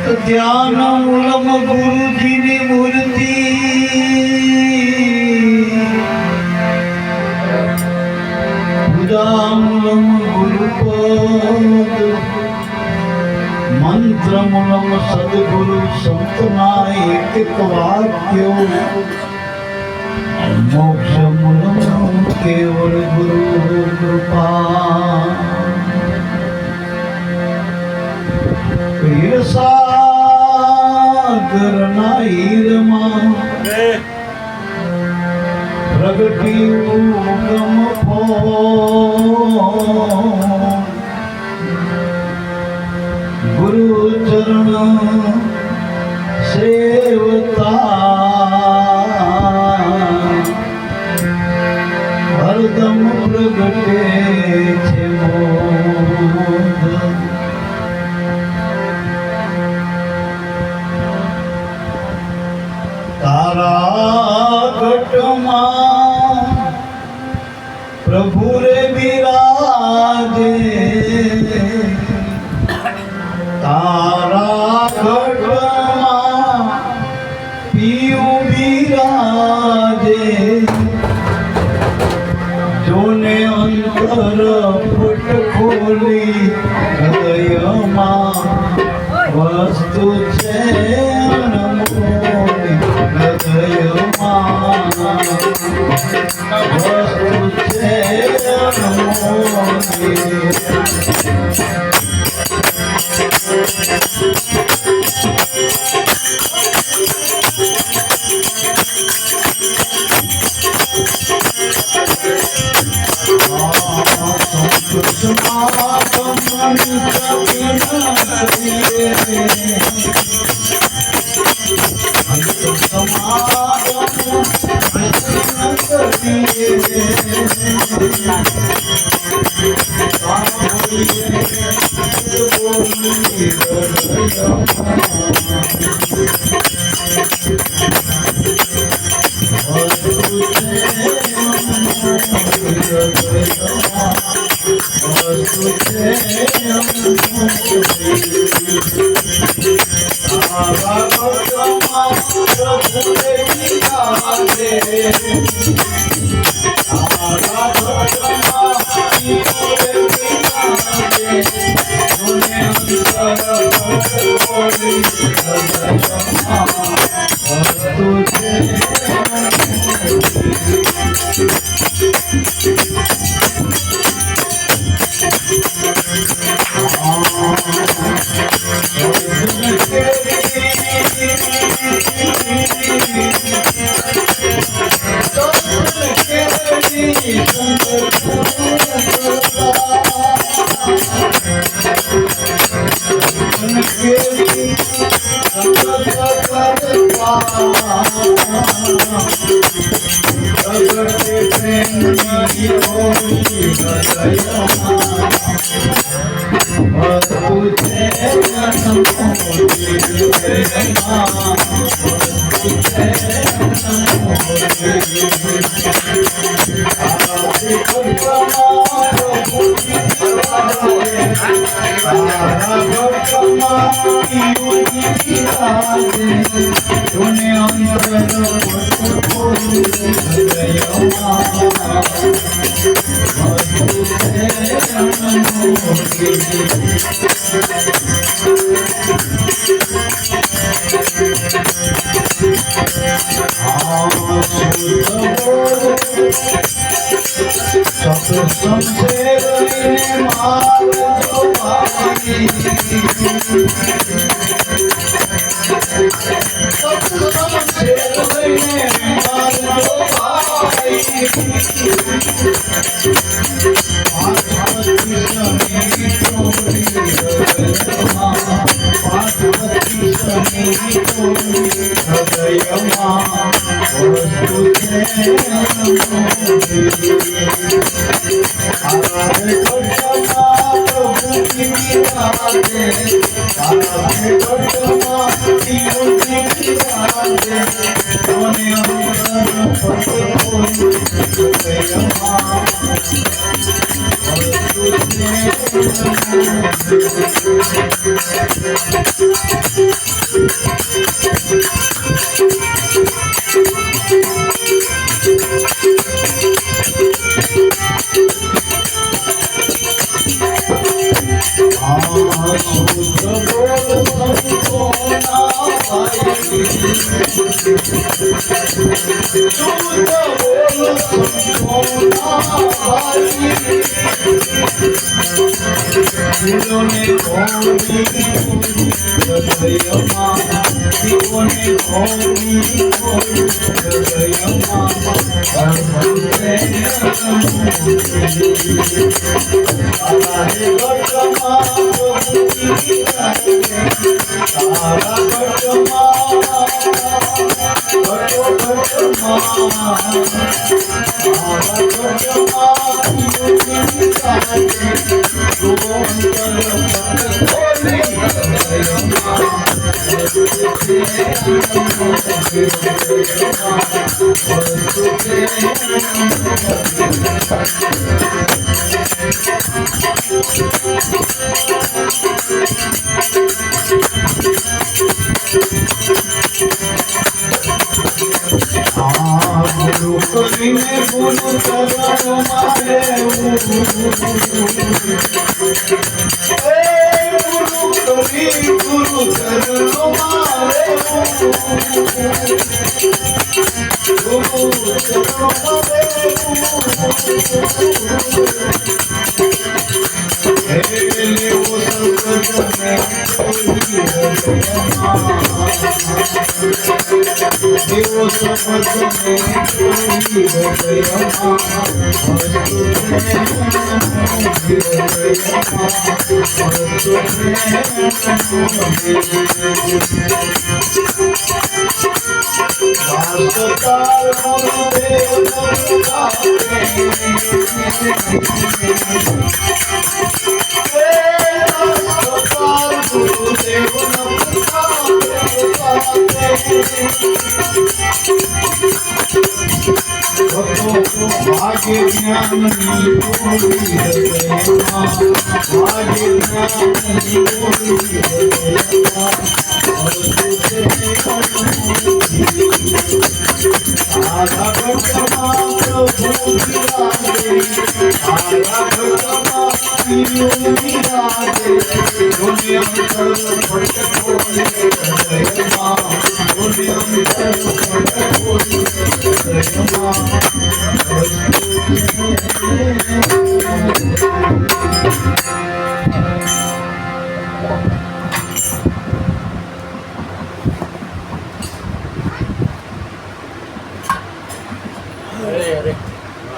ધ્યાન મૂલમ ગુરુજીની મૂર્તિ પૂજા મૂલમ ગુરુપદ મંત્ર મૂલમ સદગુરુ સંતના એક વાક્યો મોક્ષ મૂલમ કેવળ ગુરુ કૃપા સાગરના હીરમાં પ્રગટ્યું ઉગમ ગુરુ ચરણ સેવતા હરદમ પ્રગટે છે મોદ તારા ઘટમાં પ્રભુ રે બિરાજે તારા ઘટમાં પીયું બિરાજે જોને અંતર ફૂટ ખોલી હૃદયમાં વસ્તુ છે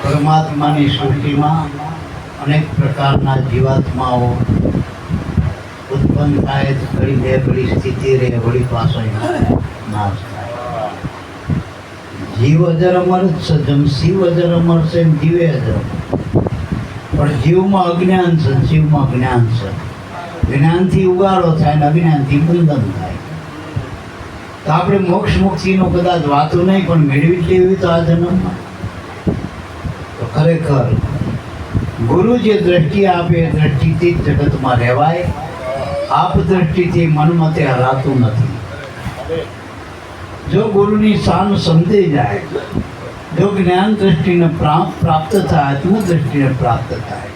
પરમાત્માની સૃષ્ટિમાં અનેક પ્રકારના જીવાત્માઓ ઉત્પન્ન થાય, ઘડી બે ઘડી સ્થિતિ રહે, વળી પાછો નાશ થાય. જીવ અજર અમર જ છે, જેમ શિવ અજર અમર છે એમ જીવે અજર. પણ જીવમાં અજ્ઞાન છે, શિવમાં જ્ઞાન છે. જ્ઞાનથી ઉગાડો થાય ને અજ્ઞાનથી બંધન થાય. તો આપણે મોક્ષ મુક્તિનો કદાચ વાતો નહીં પણ મેળવી જ લેવી તો આ જન્મમાં. તો ખરેખર ગુરુ જે દ્રષ્ટિ આપે એ દ્રષ્ટિથી જ જગતમાં રહેવાય. આપ દ્રષ્ટિથી મનમાં તે હરાતું નથી. જો ગુરુની શાન સમજી જાય, જો જ્ઞાન દ્રષ્ટિને પ્રાપ્ત થાય, આત્મ દ્રષ્ટિને પ્રાપ્ત થાય,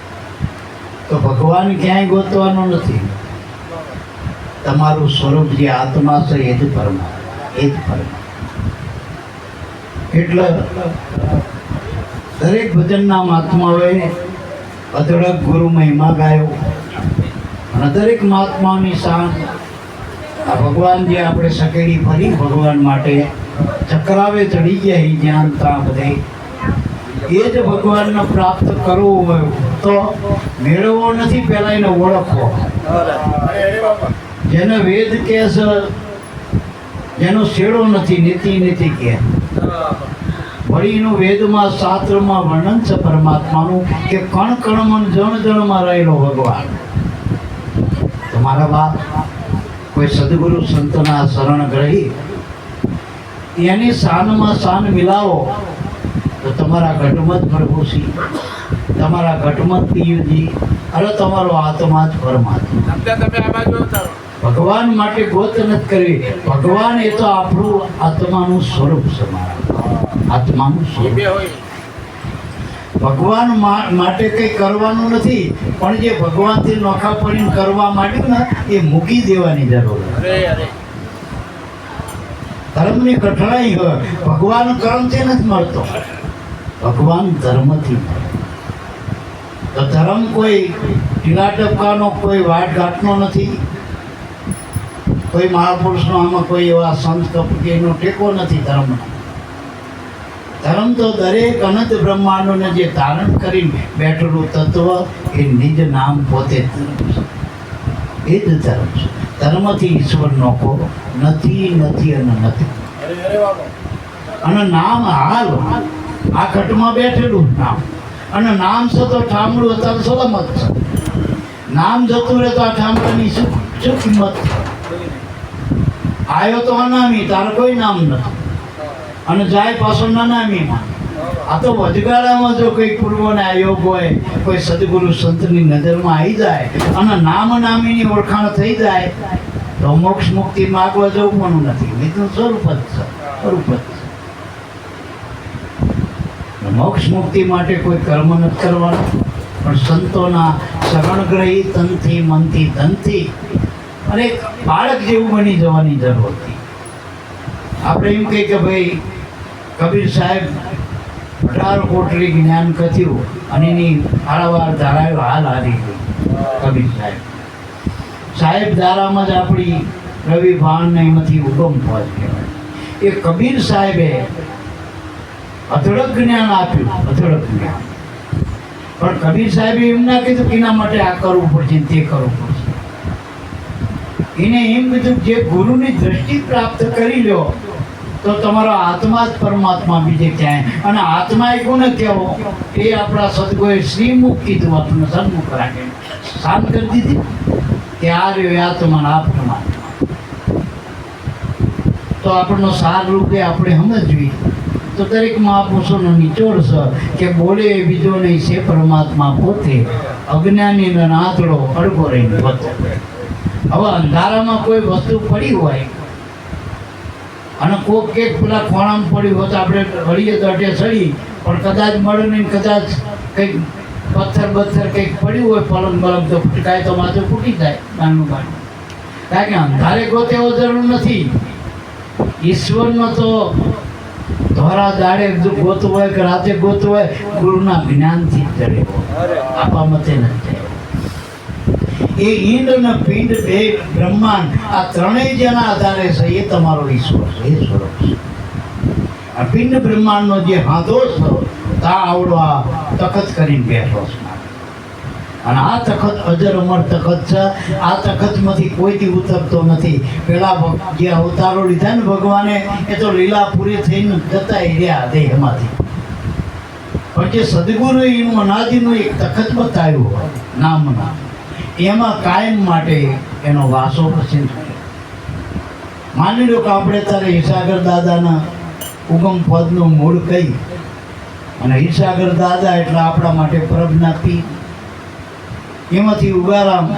તો ભગવાન ક્યાંય ગોતવાનો નથી. તમારું સ્વરૂપ જે આત્મા છે એ જ પરમાત્મા, એ જ પરમાત્મા. એટલે દરેક ભજનના મહાત્માઓએ અઢળક ગુરુ મહિમા ગાયો અને દરેક મહાત્માની શાન આ ભગવાન જે આપણે સકેડી ફરી ભગવાન માટે ચક્રાવે ચડી ગયા એ જ્ઞાન ત્યાં બધે એ જ ભગવાનને પ્રાપ્ત કરવું હોય તો મેળવવો નથી, પહેલાં એને ઓળખવો. જેને વેદ કહે છે, જેનો શેડો નથી, નીતિ નીતિ કહે. વળી એનું વેદમાં શાસ્ત્રમાં વર્ણન છે પરમાત્માનું કે કણ કણમાં જણ જણમાં રહેલો ભગવાન. તમારા બાપ કોઈ સદગુરુ સંતના શરણ ગ્રહી એની શાનમાં શાન મિલાવો તો તમારા ઘટમાં જ પ્રભુ શ્રી તમારા ઘટમત પિયુજી, અરે તમારો આત્મા જ પરમાત્મા. ભગવાન માટે ગોત નથી કરવી. ભગવાન એ તો આપણું આત્માનું સ્વરૂપ છે. મારા આત્માનું સ્વરૂપ. ભગવાન માટે કંઈ કરવાનું નથી, પણ જે ભગવાનથી નોખા પડીને કરવા માંડ્યું ને એ મૂકી દેવાની જરૂર. ધર્મની કઠણાઈ હોય. ભગવાન કર્મથી નથી મળતો, ભગવાન ધર્મથી મળે. તો ધર્મ કોઈ ઢીલા ટપકાનો, કોઈ વાટઘાટનો નથી, કોઈ મહાપુરુષનો, આમાં કોઈ એવા સંત કપટીનો ટેકો નથી ધર્મનો. ધર્મ તો દરેક અનંત બ્રહ્માંડોને જે ધારણ કરીને બેઠેલું તત્વ એ નિજ નામ પોતે જ ધર્મ છે. એ જ ધર્મ છે. ધર્મથી ઈશ્વર નોખો નથી, નથી અને નથી. અને નામ હાલ આ ઘટમાં બેઠેલું નામ, અને નામ છે તો ઠામડું અત્યારે સલામત છે. નામ જતું રહે તો આ ઠામડાની શું કિંમત છે? આવ્યો તો અનામી, તારે કોઈ નામ નથી, અને જાય પાછો નાનામીમાં. આ તો વચગાળામાં જો કોઈ પૂર્વને આયોગ હોય, કોઈ સદગુરુ સંતની નજરમાં આવી જાય અને નામ નામીની ઓળખાણ થઈ જાય તો મોક્ષ મુક્તિ માગવા જવું પણ નથી. મિત્ર સ્વરૂપ જ છે, સ્વરૂપ જ છે. મોક્ષ મુક્તિ માટે કોઈ કર્મ નથી કરવાનું, પણ સંતોના શરણગ્રહી તનથી, મનથી, ધનથી અને એક બાળક જેવું બની જવાની જરૂર હતી. આપણે એમ કહીએ કે ભાઈ કબીર સાહેબ 18 કોટડી જ્ઞાન કથ્યું અને એની આળાવાર ધારાયો હાલ હારી ગઈ. કબીર સાહેબ ધારામાં જ આપણી રવિ ભાણને એમાંથી ઉગમ પહોંચ કહેવાય. એ કબીર સાહેબે અધળક જ્ઞાન આપ્યું, અધળક જ્ઞાન. પણ કબીર સાહેબે એમ ના કીધું કે એના માટે આ કરવું પડશે, તે કરવું પડશે. એને એમ કીધું જે ગુરુની દ્રષ્ટિ પ્રાપ્ત કરી લો તો તમારો આત્મા જ પરમાત્મા બીજે ક્યાંય. અને આત્મા એ કોને કહેવો? એ આપણા સદગુરુએ શ્રીમુખ કીધું, આપણને સન્મુખ રાખે શાંત કરી દીધી કે આ રહ્યો આત્મા, આ પરમાત્મા. તો આપણનો સાર રૂપે આપણે સમજવી તો દરેક મહાપુરુષોનો નિચોડ છે કે બોલે બીજો નહીં છે પરમાત્મા પોતે, અજ્ઞાનીનો નાથડો અડગો રહીને પોતે. હવે અંધારામાં કોઈ વસ્તુ પડી હોય અને કોક કેક પેલા ખોણામાં પડ્યું હોય તો આપણે વળીએ તો અટે સડી, પણ કદાચ મળે નહીં, કદાચ કંઈક પથ્થર કંઈક પડ્યું હોય પલંગ બલંગ તો ફૂટકાય તો માથું ફૂટી જાય નાનું બાનું. કારણ કે અંધારે ગોતે એવો જરૂર નથી. ઈશ્વરનો તો ધોરા દાડે ગોતવું હોય કે રાતે ગોતવું હોય, ગુરુના જ્ઞાનથી જ ચડે. આપા મતે નથી. એ ઈંડ અને પિંડ, બે બ્રહ્માંડ, આ ત્રણેય જેના આધારે છે એ તમારો ઈશ્વર છે, એ સ્વરૂપ છે. આ પિંડ બ્રહ્માંડનો જે હાથો છે તા આવડો આ તખત કરીને બેઠો છે. અને આ તખત અજર અમર તખત છે. આ તખતમાંથી કોઈથી ઉતરતો નથી. પેલા જે અવતારો લીધા ને ભગવાને એ તો લીલા પૂરી થઈને જતા રહ્યા દેહમાંથી. પણ જે સદગુરુ એનું અનાદિનું એક તખત બતાવ્યું નામના, એમાં કાયમ માટે એનો વાસો પ્રસિદ્ધ થયો. માની લો કે આપણે તારે હિસાગર દાદાના ઉગમ પદનું મૂળ કહી, અને હિસાગર દાદા એટલે આપણા માટે પ્રજ્ઞાતિ. એમાંથી ઉગારામ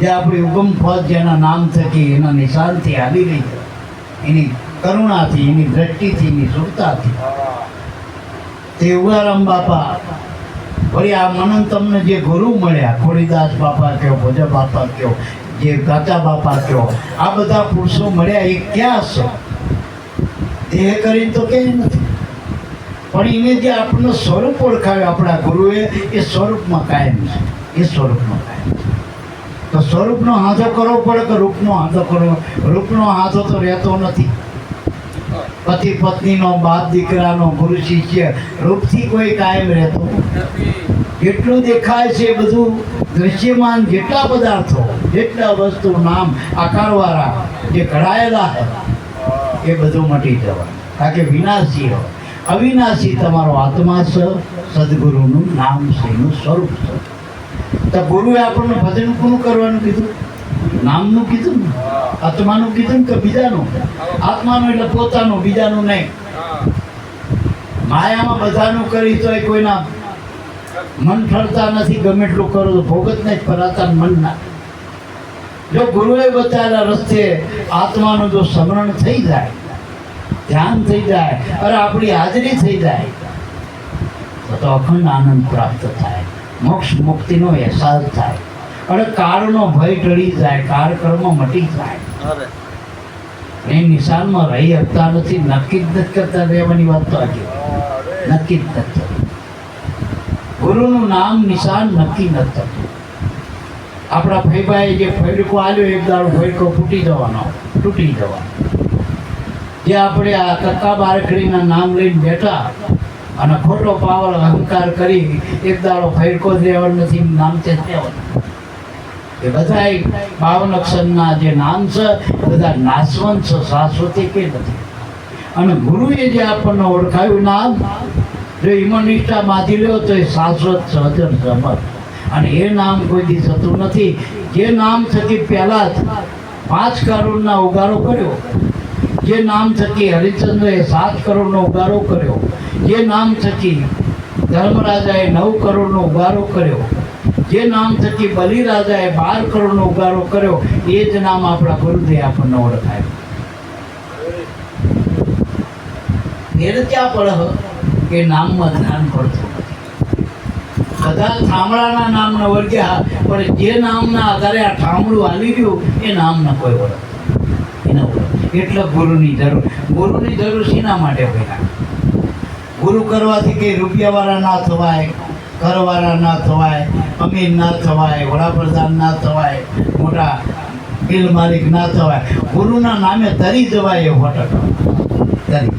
જે આપણી ઉગમ પદ જેના નામ થકી, એના નિશાનથી આવી રહી છે, એની કરુણાથી, એની દ્રષ્ટિથી, એની સુરતાથી, તે ઉગારામ બાપા વળી આ મનન તમને જે ગુરુ મળ્યા, ખોડીદાસ બાપા કહો, ભોજા બાપા કહો, જે ગાતા બાપા કહો, આ બધા પુરુષો મળ્યા એ ક્યાં છે? દેહ કરીને તો ક્યાંય નથી. પણ એને જે આપણને સ્વરૂપ ઓળખાવ્યું આપણા ગુરુએ, એ સ્વરૂપમાં કાયમ છે. એ સ્વરૂપમાં કાયમ છે. તો સ્વરૂપનો હાથો કરવો પડે કે રૂપનો હાથો કરવો? રૂપનો હાથો તો રહેતો નથી. પતિ પત્નીનો, બાપ દીકરાનો, ગુરુ શિષ્ય, રૂપથી કોઈ કાયમ રહેતો. જેટલું દેખાય છે એ બધું દૃશ્યમાન, જેટલા પદાર્થો, જેટલા વસ્તુ, નામ, આકારવાળા જે ઘડાયેલા છે એ બધું મટી જવાનું. કારણ કે વિનાશી હોય. અવિનાશી તમારો આત્મા છે, સદગુરુનું નામ છે, એનું સ્વરૂપ છે. તો ગુરુએ આપણને ભજન કોનું કરવાનું કીધું? નામનું કીધું ને, આત્માનું કીધું કે બીજાનું? આત્માનું એટલે પોતાનું, બીજાનું નહીં. માયામાં બધાનું કરી તો કોઈના મન ઠરતા નથી, ગમે એટલું કરો તો ભોગત નહીં ફરાતા મન ના. જો ગુરુએ બતાવેલા રસ્તે આત્માનું જો સ્મરણ થઈ જાય, ધ્યાન થઈ જાય, અરે આપણી હાજરી થઈ જાય, તો અખંડ આનંદ પ્રાપ્ત થાય, મોક્ષ મુક્તિનો અહેસાસ થાય, અને કાળનો ભય ટળી જાય, કાળ કર્મ મટી જાય. એ નિશાનમાં રહી શકતા નથી, નક્કી જ નથી કરતા રહેવાની વાત તો આજે નક્કી જ નથી. ગુરુનું નામ નિશાન નક્કી નથી થતું. આપણા ભાઈભાઈ જે ફૈડકો આવ્યો, એક દાડો ફૈડકો તૂટી જવાનો. જે આપણે આ કક્કા બારકડીના નામ લઈને બેઠા અને ખોટો પાવર અહંકાર કરી એક દાડો ફૈડકો જ રહેવાનું નથી, નામ તે રહેવાનું. એ બધા 52 અક્ષરના જે નામ છે બધા નાશવંત છે, શાશ્વતી કે નથી. અને ગુરુએ જે આપણને ઓળખાયું નામ, જો ઈમન નિષ્ઠા બાંધી લ્યો તો એ શાશ્વત છે, અજર છે, અમર. અને એ નામ કોઈ દી થતું નથી. જે નામ થકી પહેલા જ 5 કરોડના ઉગારો કર્યો, જે નામ થકી હરિચંદ્રએ 7 કરોડનો ઉગારો કર્યો, જે નામ થકી ધર્મરાજાએ 9 કરોડનો ઉગારો કર્યો, જે નામ થકી બલિરાજાએ 12 કરોડનો ઉગારો કર્યો, એ જ નામ આપણા ગુરુદેવ આપણને ઓળખાય. ફેર ક્યાં પડે કે નામમાં ધ્યાન પડતું નથી. બધા ઠામડાના નામને ઓળખ્યા, પણ જે નામના આધારે આ ઠામડું હાલી ગયું એ નામને કોઈ ઓળખ એને ઓળખ. એટલે ગુરુની જરૂર. ગુરુની જરૂર શીના માટે ભેગા? ગુરુ કરવાથી કંઈ રૂપિયાવાળા ના થવાય, ઘરવાળા ના થવાય, અમીર ના થવાય, વડાપ્રધાન ના થવાય, મોટા બિલ માલિક ના થવાય. ગુરુના નામે તરી જવાય એ તરી.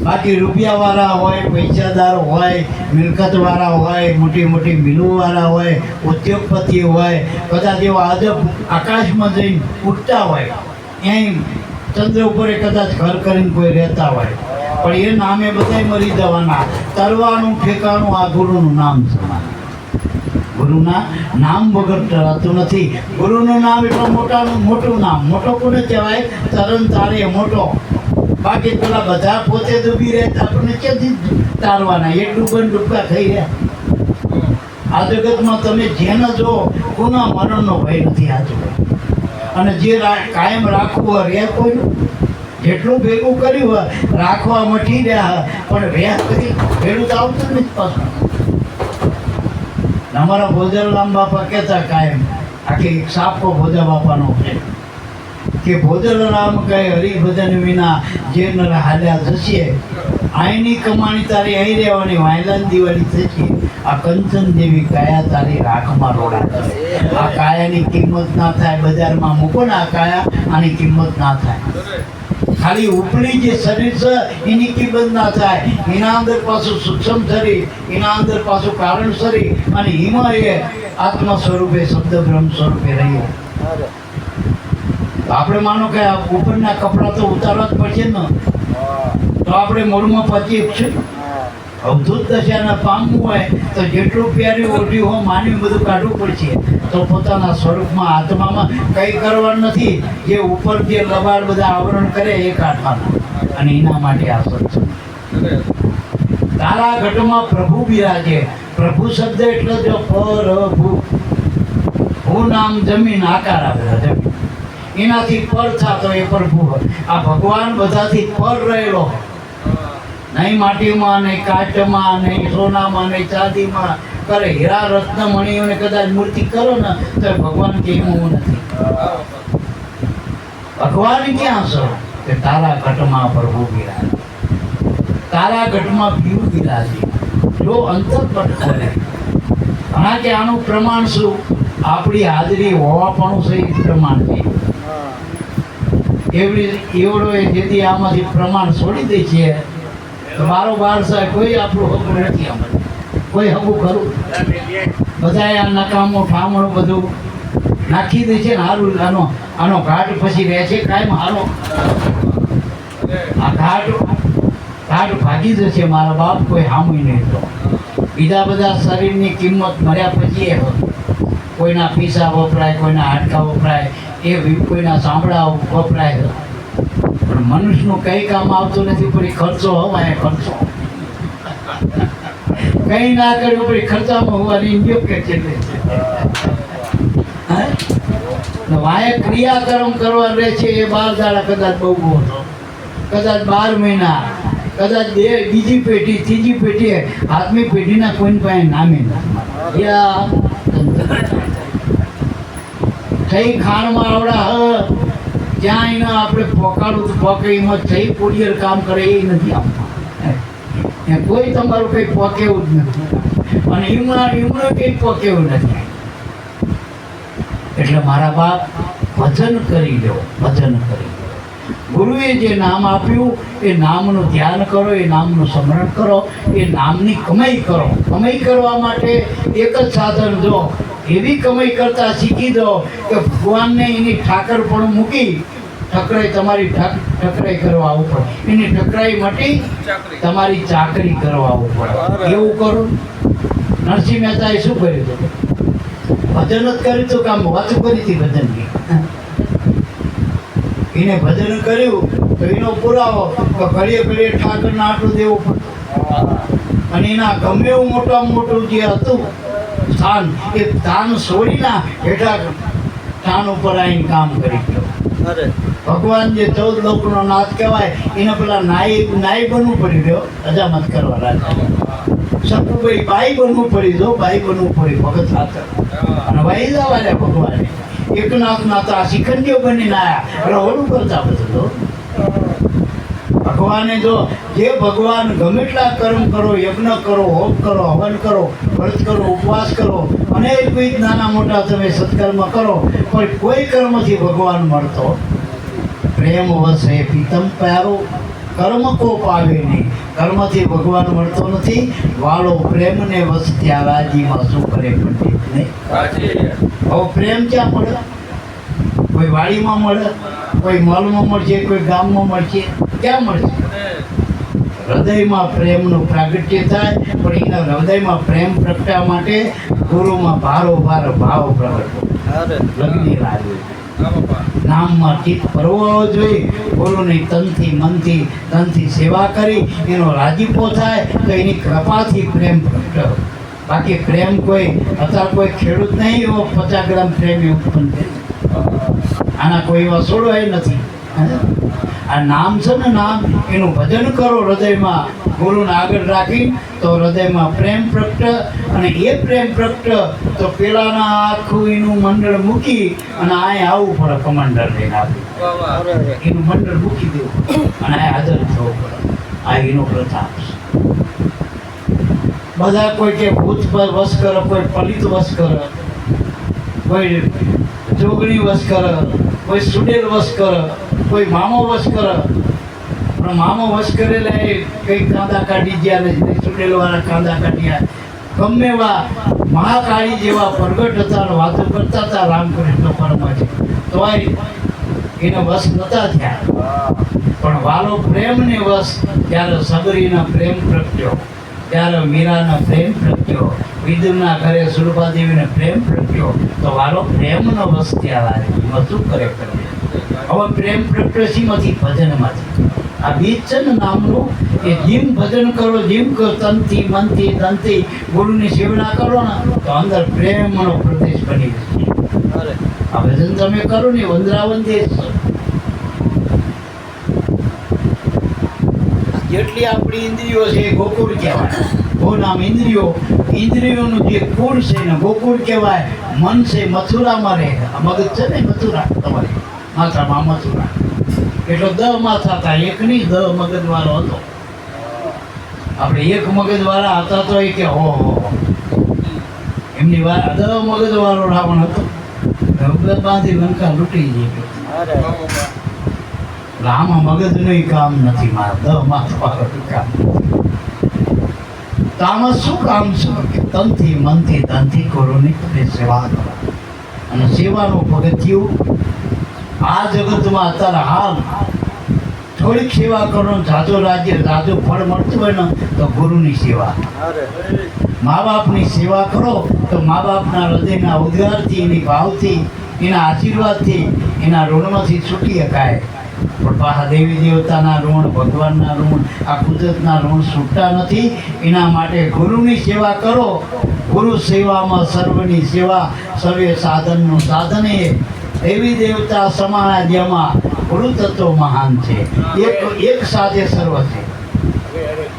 બાકી રૂપિયાવાળા હોય, પૈસાદાર હોય, મિલકતવાળા હોય, મોટી મોટી મિલોવાળા હોય, ઉદ્યોગપતિ હોય, કદાચ એવા અજબ આકાશમાં જઈને ઉઠતા હોય, અહીં ચંદ્ર ઉપર કદાચ ઘર કરીને કોઈ રહેતા હોય, પણ એ નામે બધા મરી જવાના. તરવાનું ઠેકાણું આ ગુરુનું નામ છે. ગુરુના નામ વગર ટળાતું નથી. ગુરુનું નામ એટલું મોટું નામ. મોટો કોને કહેવાય? તરણ તારે મોટો. બાકી પેલા બધા પોતે ડૂબી રહે, આપણને ક્યાંથી તારવાના? એક ડૂબકા થઈ રહ્યા. આ જગતમાં તમે જેને જો કોના મરણનો ભય નથી આ જગત. અને જે કાયમ રાખવું હોય રે કોઈનું, જેટલું ભેગું કર્યું હોય રાખવા મઠી રહ્યા, પણ વ્યાસ કરી ભેડું તો આવતું નથી પાછું. અમારા ભોજરામ બાપા કહેતા કાયમ, આખી સાપો ભોજા બાપાનો છે કે ભોજરામ કહે હરિભજન વિના જે નર હાલ્યા જશે, આઈની કમાણી તારી અહીં રહેવાની, વાયલાન દિવાળી થશે. આ કંચન દેવી કાયા તારી રાખમાં રોડા કરે. આ કાયાની કિંમત ના થાય, બજારમાં મૂકો ને આ કાયા, આની કિંમત ના થાય. ખાલી ઉપલી જે શરીર છે એની કિંમત ના થાય. એના અંદર પાછું સૂક્ષ્મ શરીર, એના અંદર પાછું કારણ શરીર, અને એમાં એ આત્મા સ્વરૂપે શબ્દ બ્રહ્મ સ્વરૂપે રહ્યો. આપણે માનો કે ઉપરના કપડાં તો ઉતારવા જ પડશે ને, તો આપણે મૂળમાં પચી છે. અવધૂત દશાના પામવું હોય તો જેટલું પ્યારી ઓઢી હોય માની બધું કાઢવું પડશે. તો પોતાના સ્વરૂપમાં આત્મામાં કંઈ કરવાનું નથી. જે ઉપર જે લબાડ બધા આવરણ કરે એ કાઢવાના, અને એના માટે આ સત્સંગ. તારા ઘટમાં પ્રભુ બિરાજે. પ્રભુ શબ્દ એટલે જો પ્રભુ, હું નામ જમીન આકાર આપેલા જમીન, એનાથી પર થતો એ પ્રભુ. આ ભગવાન બધાથી પર રહેલો, નહીં માટીમાં, નહીં કાચમાં, નહીં સોનામાં, નહીં ચાંદીમાં કરે. હીરા રત્ન મણીઓને કદાચ મૂર્તિ કરો ને તો ભગવાન કે એવું નથી. ભગવાન ક્યાં છે? કે તારા ઘટમાં પ્રભુ બિરાજે, તારા ઘટમાં પીવ બિરાજે. જો અંતરપટ કરે ઘણા કે આનું પ્રમાણ શું? આપણી હાજરી હોવાપણું છે એ પ્રમાણ છે. એવડો એ જેથી આમાંથી પ્રમાણ છોડી દે છે, મારો બાર સાહેબ કોઈ આપણું હકું નથી. આમાં કોઈ હકું ખરું? બધા આ નકામું ઠામણું બધું નાખી દે છે ને. સારું, આનો ઘાટ પછી રહે છે કાયમ હારો. આ ઘાટ ભાગી જશે મારા બાપ, કોઈ હામું નહીં. તો બીજા બધા શરીરની કિંમત મળ્યા પછી કોઈના પીસા વપરાય, કોઈના હાડકા વપરાય, એ કોઈના સાંભળા વપરાય, પણ મનુષ્યનું કંઈ કામ આવતું નથી. પણ ખર્ચો હવાય ખર્ચો. કઈ ના કર્યું પછી ખર્ચામાં હોવાની ઇન્ડિયો કે છે વાય ક્રિયાકર્મ કરવા રહે છે એ 12 દાડા કદાચ બહુ હતો, કદાચ 12 મહિના, કદાચ બીજી પેઢી ત્રીજી પેઢી આઠમી પેઢીના કોઈ પાસે નામે થઈ ખાણમાં આવડા જ્યાં એને આપણે પોકાડું તો પોકે એમાં થઈ કુરિયર કામ કરે એ નથી આપતા, કોઈ તમારું કંઈ પોકેવું જ નથી અને એમનું કંઈ પોકેવું નથી. એટલે મારા બાપ ભજન કરી લો, ભજન કરી લો. ગુરુએ જે નામ આપ્યું એ નામનું ધ્યાન કરો, એ નામનું સ્મરણ કરો, એ નામની કમાઈ કરો. કમાઈ કરવા માટે એક જ સાધન જો એવી કમાઈ કરતા શીખી દો કે ભગવાનને એની ઠાકર પણ મૂકી ઠકરાઈ તમારી ઠકરાઈ કરવા આવવું પડે, એની ઠકરાઈ મટી તમારી ચાકરી કરવા આવવું પડે. એવું કરો. નરસિંહ મહેતાએ શું કર્યું હતું? ભજન જ કર્યું હતું, કામ વાતું કરી હતી ભજનની. એને ભજન કર્યું તો એનો પુરાવો તો ઘડીએ ઘડીએ ઠાકરને આટલું દેવું પડતું અને એના ગમે એવું મોટામાં મોટું જે હતું સ્થાન એ સ્થાન છોડીના હેઠા સ્થાન ઉપર આવીને કામ કરી ગયો. ભગવાન જે 14 લોકનો નાથ કહેવાય એને પેલા નાઈ બનવું પડી ગયો, અજામત કરવા રાજા. સતુભાઈ બાઈ બનવું પડી દો, બાઈ બનવું પડી ભગત ખાતર અને વાઈ જવા ભગવાને એકનાથના તો આ શિખંડીઓ બનીને આવ્યા રહોડું કરતા બધું. ભગવાને જો જે ભગવાન ગમે એટલા કર્મ કરો, યજ્ઞ કરો, હોમ કરો, હવન કરો, વ્રત કરો, ઉપવાસ કરો, અનેકવિધ નાના મોટા તમે સત્કર્મ કરો, પણ કોઈ કર્મથી ભગવાન મળતો પ્રેમ વસે પીતમ પ્યારો કર્મ કો પાવે નહીં. કર્મથી ભગવાન મળતો નથી. વાળો પ્રેમને વસ ત્યાં રાજીમાં શું કરે પંડિત નહીં. હવે પ્રેમ ક્યાં મળે? કોઈ વાડીમાં મળે, કોઈ મોલમાં મળશે, કોઈ ગામમાં મળશે, ક્યાં મળશે? હૃદયમાં પ્રેમનું પ્રાગટ્ય થાય, પણ એના હૃદયમાં પ્રેમ પ્રગટાવવા માટે ગુરુમાં ભારોભાર ભાવ પ્રગટ લગ્ની લાગ્યું. નામમાં ચિત્ત પરવો જોઈએ. ગુરુની તનથી મનથી ધનથી સેવા કરી એનો રાજીપો થાય તો એની કૃપાથી પ્રેમ પ્રગટ. બાકી પ્રેમ કોઈ અત્યારે કોઈ ખેડૂત નહીં એવો 50 ગ્રામ પ્રેમ ઉત્પન્ન કરે. આના કોઈ એવા છોડવાય નથી. આ નામ છે ને, નામ એનું ભજન કરો હૃદયમાં ગુરુને આગળ રાખી તો હૃદયમાં પ્રેમ પ્રગટ અને એ પ્રેમ પ્રગટ તો પેલાના આખું એનું મંડળ મૂકી અને આ આવવું પડે કમાન્ડર લઈને આવ્યું એનું મંડળ મૂકી દેવું અને આ હાજર થવું પડે. આ એનો પ્રતાપ છે. બધા કોઈ કે ભૂત પર વશ કરે, કોઈ પલિત વશ કરે, કોઈ જોગણી વશ કરે, કોઈ સુડેલ વશ કરે, કોઈ મામો વશ કરે. પણ મામો વશ કરેલા એ કંઈક કાંદા કાઢી ગયા ને સુડેલ વાળા કાંદા કાઢ્યા. ગમે એવા મહાકાળી જેવા પ્રગટ હતા, વાતો કરતા હતા રામકૃષ્ણ પરમાજી, તોય એને વશ નતા થયા. પણ વાલો પ્રેમને વશ ત્યારે સબરીના પ્રેમ પ્રગટ્યો, ત્યારે મીરાના પ્રેમ પ્રગટ્યો, વિદુરના ઘરે સુરભાદેવીને પ્રેમ પ્રગટ્યો તો વાલો પ્રેમનો વશ ત્યાં એમાં શું કરે કરે. હવે પ્રેમ પ્રગટ્યમાંથી ભજનમાંથી આ બીજ છે ને નામનું, એ જેમ ભજન કરો, જેમ તનથી મનથી ધનથી ગુરુની સેવના કરો ને તો અંદર પ્રેમનો પ્રદેશ બની જશે. આ ભજન તમે કરો ને વંદરાવન દેશ. જેટલી આપણી ઇન્દ્રિયો છે એ ગોકુળ કહેવાય. ગો નામ ઇન્દ્રિયો, ઇન્દ્રિયોનું જે કુળ છે ને ગોકુળ કહેવાય. મન છે મથુરામાં રહે. આ મગજ છે ને મથુરા, તમારી માથામાં મથુરા. એટલો 10 માથા હતા, એક નહીં 10 મગજ વાળો હતો. આપણે એક મગજ વાળા હતા તો એ કે હો એમની વાત 10 મગજ વાળો રાવણ હતો. બાંધી લંકા લૂંટી ગઈ. આમાં મગજનું કામ નથી, મારા 10 માથા વાળો કામ. તો આમાં શું કામ છે કે તનથી મનથી ધનથી ગુરુની તમે સેવા કરો. અને સેવાનું પગથિયું આ જગતમાં અત્યારે હાલ થોડીક સેવા કરો, જાજો રાજ્ય જાજો ફળ મળતું હોય ને તો ગુરુની સેવા. મા બાપની સેવા કરો તો મા બાપના હૃદયના ઉદ્ગારથી, એની ભાવથી, એના આશીર્વાદથી, એના ઋણમાંથી છૂટી શકાય. પણ પાછા દેવી દેવતાના ઋણ, ભગવાનના ઋણ, આ કુદરતના ઋણ છૂટતા નથી. એના માટે ગુરુની સેવા કરો. ગુરુ સેવામાં સર્વની સેવા, સર્વે સાધનનું સાધન એ દેવી દેવતા સમાના જેમાં ગુરુ તત્વ મહાન છે. એક સાથે સર્વ છે.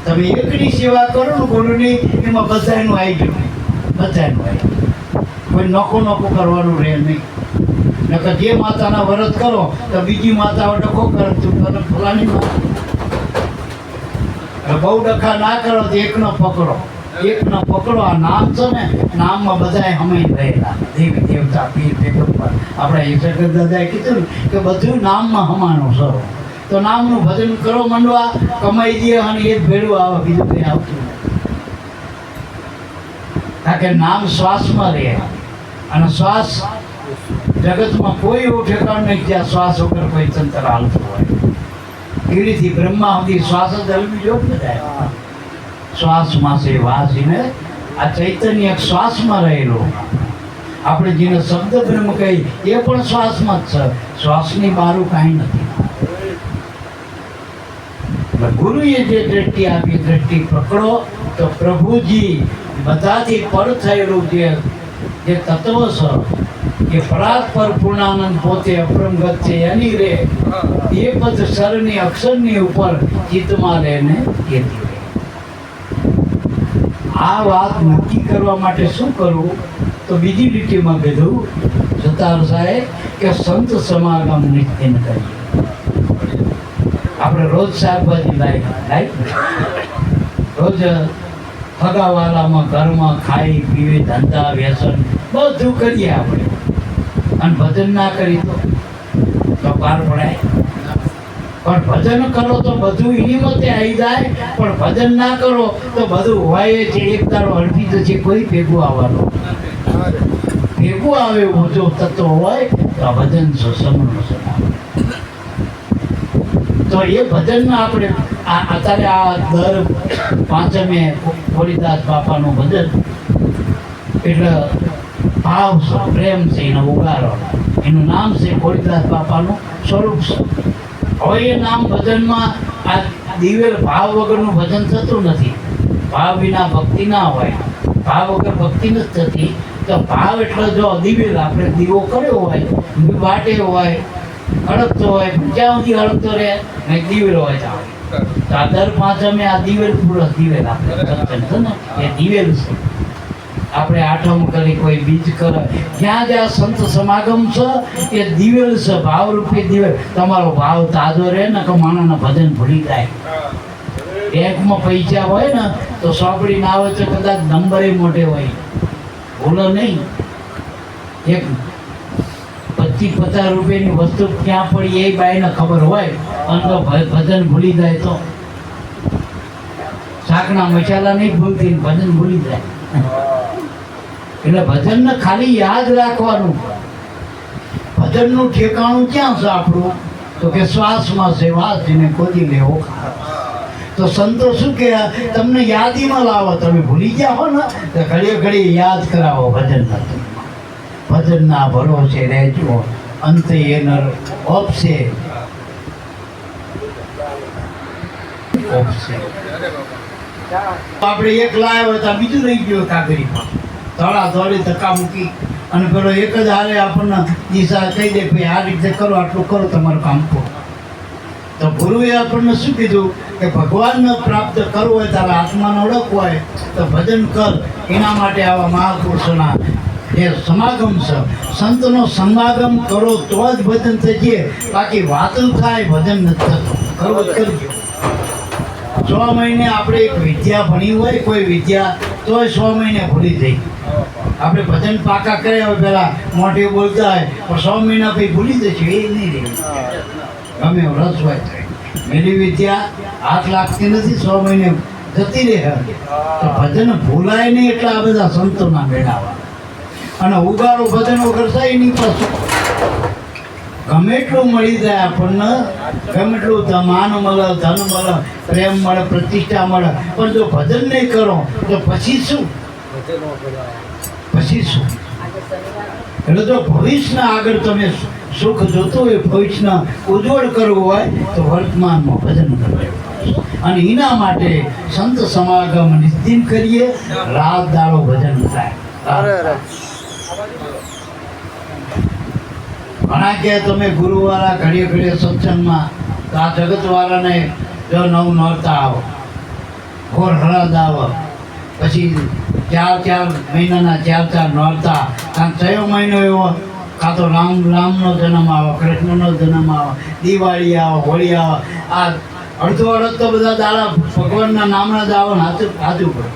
તમે એકની સેવા કરો ને ગુરુની, એમાં બધાનું આવી ગયું, બધાનું આવી ગયું. કોઈ નોખું કરવાનું રહે નહીં. નકર જે માતાના વ્રત કરો તો બીજી માતાઓ ડખો કરે, તું તને ફલાની બહુ ડખા ના કરો તો એકનો પકડો, એકનો પકડો. આ નામ છે ને, નામમાં બધાએ હમે રહેલા દેવી દેવતા પીર પેગમ્બર. આપણા ઈશ્વર દાદાએ કીધું કે બધું નામમાં હમાનું સરો. તો નામનું ભજન કરો મંડવા, કમાઈ દે અને એ જ ભેળું આવે, બીજું કંઈ આવતું નથી. કારણ કે નામ શ્વાસમાં રહે, અને શ્વાસ જગતમાં કોઈ એવું ઠેકાણ નહીં જ્યાં શ્વાસ વગર કોઈ તંત્ર હાલતું હોય. એવીથી બ્રહ્મા સુધી શ્વાસ જ હલવી જો બધા. શ્વાસમાં છે વાસીને આ ચૈતન્ય શ્વાસમાં રહેલો. આપણે જેને શબ્દ બ્રહ્મ કહી એ પણ શ્વાસમાં જ છે. શ્વાસની બહારું કાંઈ નથી. ગુરુએ જે દ્રષ્ટિ આપી, દ્રષ્ટિ પકડો તો પ્રભુજી બધાથી પર થયેલું જે તત્વ છે, એ પરાત્પર પૂર્ણાનંદ પોતે અપરંગત છે, એની રે એ પદ શરની અક્ષરની ઉપર ચિત્તમાં લઈને કહેતી રહે. આ વાત નક્કી કરવા માટે શું કરવું? તો બીજી લીટીમાં કીધું સતાર સાહેબ કે સંત સમાગમ નિત્યન કરીએ. આપણે રોજ શાકભાજી લાવી રોજ ફગાવાલામાં ઘરમાં ખાઈ પીવી, ધંધા વ્યસન બધું કરીએ આપણે, અને ભજન ના કરી તો પાર પડાય. પણ ભજન કરો તો બધું એની મતે આવી જાય, પણ ભજન ના કરો તો બધું હોય છે. એક તારો અડધી તો છે, કોઈ ભેગું આવવાનું ભેગું આવે એવું જો તત્વ હોય તો આ ભજન સમૂહનું સમાન. તો એ ભજનમાં આપણે અત્યારે આ દર પાંચમે ખોડીદાસ બાપાનું ભજન, એટલે ભાવ છે, પ્રેમ છે, એનો ઉગારો. એનું નામ છે ખોડીદાસ બાપાનું સ્વરૂપ છે. હવે એ નામ ભજનમાં આ દિવેલ ભાવ વગરનું ભજન થતું નથી. ભાવ વિના ભક્તિ ના હોય, ભાવ વગર ભક્તિ નથી થતી. તો ભાવ એટલે જો દિવેલ આપણે દીવો કર્યો હોય, વાટે હોય, અડકતો હોય, જ્યાં સુધી અડકતો રહે ને દિવેલ હોય ત્યાં. તો આ દર પાંચમે આ દિવેલ પૂરો દિવેલ આપણે સત્સંગ છે ને એ દિવેલ છે. આપણે આઠમ કરી, કોઈ બીજ કરે, જ્યાં જ્યાં સંત સમાગમ છે એ દિવેલ છે, ભાવરૂપી દિવેલ. તમારો ભાવ તાજો રહે ને કે માણસના ભજન ભૂલી જાય. બેંકમાં પૈસા હોય ને તો સોંપડી ના આવે તો કદાચ નંબરે મોટે હોય, ભૂલો નહીં. એક 25-50 રૂપિયાની વસ્તુ ક્યાં પડી એ બાઈને ખબર હોય, અને તો ભજન ભૂલી જાય તો શાકના મસાલા નહીં ભૂલતી, ભજન ભૂલી જાય. એટલે ભજનને ખાલી યાદ રાખવાનું. ભજનનું ઠેકાણું ક્યાં છે આપણું? તો કે શ્વાસમાં છે વાસીને ખોદી લેવો. તો સંતો શું કે તમને યાદીમાં લાવો. તમે ભૂલી ગયા હો ને તો ઘડીએ ઘડી યાદ કરાવો ભજન. ભજનના ભરોસે રહેજો, અંતે એનો ઓપશે. આપણે એક લાવ્યો હોય તો બીજું રહી ગયું કાગળીમાં. ધોળા ધોળી ધક્કા મૂકી અને પેલો એક જ હારે આપણને દિશા કહી દે ભાઈ આ રીતે કરો, આટલું કરો, તમારું કામ પૂરું. તો ગુરુએ આપણને શું કીધું કે ભગવાનને પ્રાપ્ત કરવું હોય, તારા આત્માને ઓળખવું હોય તો ભજન કર. એના માટે આવા મહાપુરુષોના જે સમાગમ છે, સંતનો સમાગમ કરો તો જ ભજન થશે. બાકી વાતું થાય, ભજન નથી થતું. કરવું જ કરજો. 6 મહિને આપણે એક વિદ્યા ભણી હોય, કોઈ વિદ્યા, તોય 6 મહિને ભૂલી જઈ. આપણે ભજન પાકા કર્યા હોય, પેલા મોઢે બોલતા હોય, પણ 6 મહિના પછી ભૂલી જશે. એ નહીં રહે. ગમે રસ હોય મેરી વિદ્યા હાથ લાગતી નથી, 6 મહિને જતી રહે. તો ભજન ભૂલાય નહીં, એટલે આ બધા સંતોના મેળાવા. અને ઉગાડો ભજન વગર થાય નહીં. પાછું ગમે એટલું મળી જાય આપણને, ગમે એટલું માન મળે, ધન મળે, પ્રેમ મળે, પ્રતિષ્ઠા મળે, પણ જો ભજન નહીં કરો તો પછી શું? પછી શું? એટલે જો ભવિષ્યના આગળ તમે સુખ જોતું હોય, ભવિષ્યનો ઉજ્જવળ કરવું હોય તો વર્તમાનમાં ભજન કરવું. અને એના માટે સંત સમાગમ નિશ્ચિત કરીએ, રાત દાડો ભજન થાય. ઘણા કે તમે ગુરુવાળા ઘડીએ ઘડીએ સત્સંગમાં, તો આ જગતવાળાને જો નવ નોરતા આવો, ઘોર હળદ આવો, પછી 4 મહિનાના 4 નોરતા, કાં 6 મહિનો એવો, કાં તો રામનો જન્મ આવે, કૃષ્ણનો જન્મ આવે, દિવાળી આવે, હોળી આવે, આ અડધો અડધ તો બધા દાડા ભગવાનના નામના જ આવે ને હાથું પડે.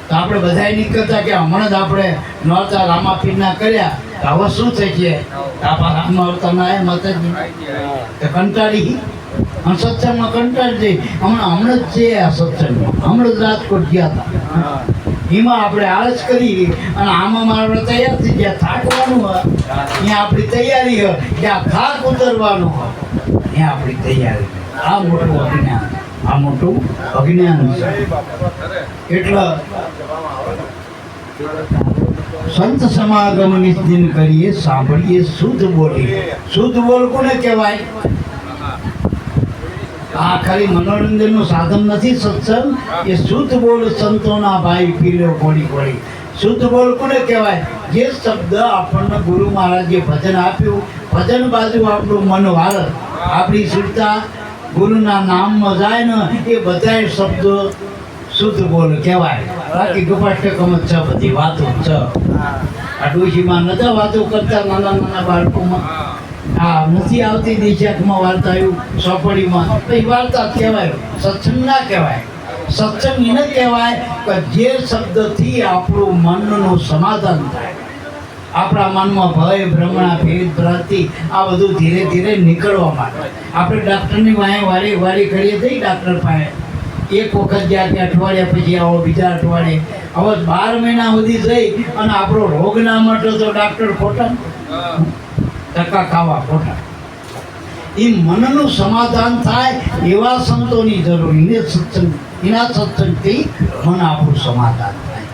તો આપણે બધાય નીકળતા કે હમણાં જ આપણે નોરતા રામાપીરના કર્યા, હવે શું થઈ છે? આપણા રામનો અવતાર ના આવ્યા માતાજી, કંટાળી અને સત્સંગમાં કંટાળી જઈ. હમણાં જ છે આ સત્સંગમાં, હમણાં જ રાજકોટ ગયા હતા, એમાં આપણે આળસ કરી અને આમાં આપણે તૈયાર થઈ ગયા. થાકવાનું હોય ત્યાં આપણી તૈયારી હોય, જ્યાં થાક ઉતરવાનો હોય ત્યાં આપણી તૈયારી. આ મોટું અજ્ઞાન, આ મોટું અજ્ઞાન છે. એટલે સંત સમાગમ નિશ્ચિત કરીએ, સાંભળીએ, શુદ્ધ બોલીએ. શુદ્ધ બોલ કોને કહેવાય? આ ખાલી મનોરંજનનું સાધન નથી સત્સંગ, એ શુદ્ધ બોલ સંતોના ભાઈ પીલો ઘોડી ઘોડી. શુદ્ધ બોલ કોને કહેવાય? જે શબ્દ આપણને ગુરુ મહારાજે ભજન આપ્યું, ભજન બાજુ આપણું મન વાળે, આપણી સુરતા ગુરુના નામમાં જાય ને, એ બધા શબ્દો શુદ્ધ બોલ કહેવાય. બાકી ગપાષ્ટકમ જ છે, બધી વાતો છે. આ ડોશીમાં નતા વાતો કરતા નાના બાળકોમાં, આ નથી આવતી દિશાકમાં વાર્તા, આવ્યું ચોપડીમાં, તો એ વાર્તા જ કહેવાય, સત્સંગ ના કહેવાય. સત્સંગ એને કહેવાય કે જે શબ્દથી આપણું મનનું સમાધાન થાય, આપણા મનમાં ભય, ભ્રમણા, ભેદ, ભ્રાંતિ આ બધું ધીરે ધીરે નીકળવા માટે આપણે ડૉક્ટરની વારી કરીએ થઈ. ડૉક્ટર પાસે એક વખત ગયા કે અઠવાડિયા પછી આવો, બીજા અઠવાડિયે, હવે 12 મહિના સુધી જઈ અને આપણો રોગ ના મટે તો ડૉક્ટર ખોટા, ટકા ખાવા ખોટા. એ મનનું સમાધાન થાય એવા સંતોની જરૂર. એના સત્સંગથી મન આપણું સમાધાન થાય.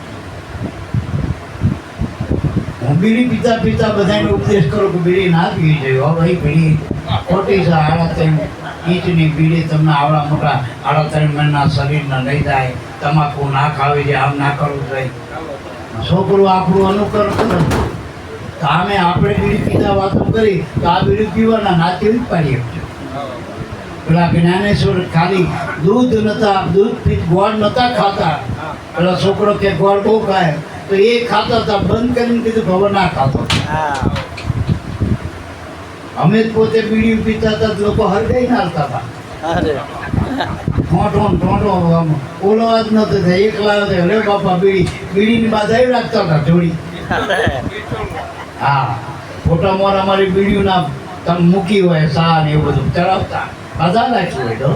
હું બીડી પીતા બધાને ઉપદેશ કરું કે બીડી ના પીવી જોઈએ. હવે બીડી ખોટી છે. 3.5 ઇંચની બીડી તમને આવડા મોટા 3.5 મહિના શરીરને લઈ જાય. તમાકુ ના ખાવી જોઈએ, આમ ના કરવું જોઈએ. છોકરું આપણું અનુકરણ કરે. તો આપણે બીડી પીતા વાતો કરી તો આ બીડી પીવાના નાતી પાડીએ. પેલા જ્ઞાનેશ્વર ખાલી દૂધ ગોળ નતા ખાતા. પેલા છોકરો કે ગોળ બહુ ખાય તો એ ખાતા હતા, બંધ કરીને કીધું ખબર ના ખાતો. અમે જ પોતે બીડી પીતા હતા, લોકો હરગાઈ નાખતા હતા. ઠોંઠો ઓલો જ નતો થાય, એકલા અરે બાપા બીડીની બાધાઈ રાખતા હતા જોડી. હા, ફોટા મોર અમારી બીડીઓના તમે મૂકી હોય, સા ને એવું બધું ચડાવતા, બધા રાખ્યું હોય તો.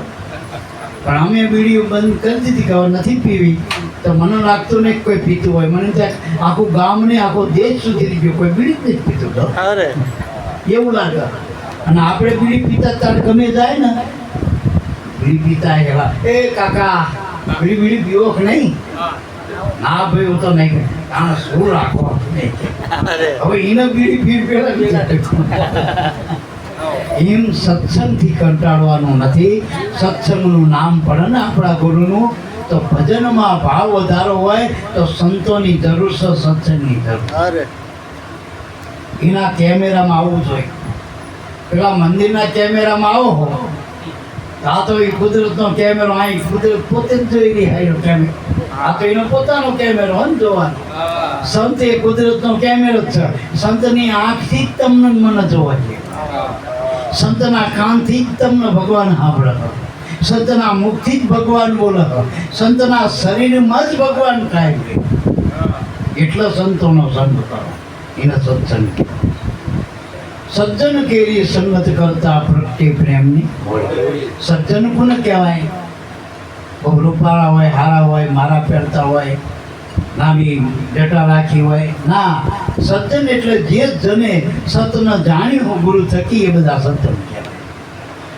પણ અમે બીડીઓ બંધ કરી દીધી કે હવે નથી પીવી. તો મને લાગતું નહીં કોઈ પીતું હોય. મને ત્યાં આખું ગામ ને આખો દેશ સુધી ગયો, કોઈ બીડી જ નથી પીતું તો એવું લાગે. અને આપણે બીડી પીતા ત્યારે ગમે જાય ને, બીડી પીતા એવા, એ કાકા બીડી પીવો કે નહીં? ના ભાઈ હું તો નહીં, આને શું રાખો. હવે એને બીડી પી પેલા એમ સત્સંગથી કંટાળવાનું નથી. સત્સંગનું નામ પડે ને આપણા ગુરુનું, તો ભજનમાં ભાવ વધારો હોય તો સંતોની જરૂર છે, સત્સંગની જરૂર. એના કેમેરામાં આવવું જોઈએ. પેલા મંદિરના કેમેરામાં આવો હો, આ તો એ કુદરતનો કેમેરો, અહીં કુદરત પોતે જ જોઈ રહી હાઈનો કેમેરો. આ તો એનો પોતાનો કેમેરો હોય ને જોવાનો. સંત એ કુદરતનો કેમેરો જ છે. સંતની આંખથી જ તમને મને જોવા જોઈએ. સંતના કાનથી જ તમને ભગવાન સાંભળે. સંતના મુખથી જ ભગવાન બોલે. સંતના શરીરમાં જ ભગવાન કાય. એટલો સંતોનો સંગ કરો, એને સત્સંગ. સજ્જન કેરી સંગત કરતા પ્રગટે પ્રેમની હોળી. સજ્જન કોને કહેવાય? બહુ રૂપાળા હોય, હારા હોય, મારા પહેરતા હોય, નામી ડટા રાખી હોય ના. સજ્જન એટલે જે જને સતને જાણ્યું ગુરુ થકી, એ બધા સજ્જન કહેવાય.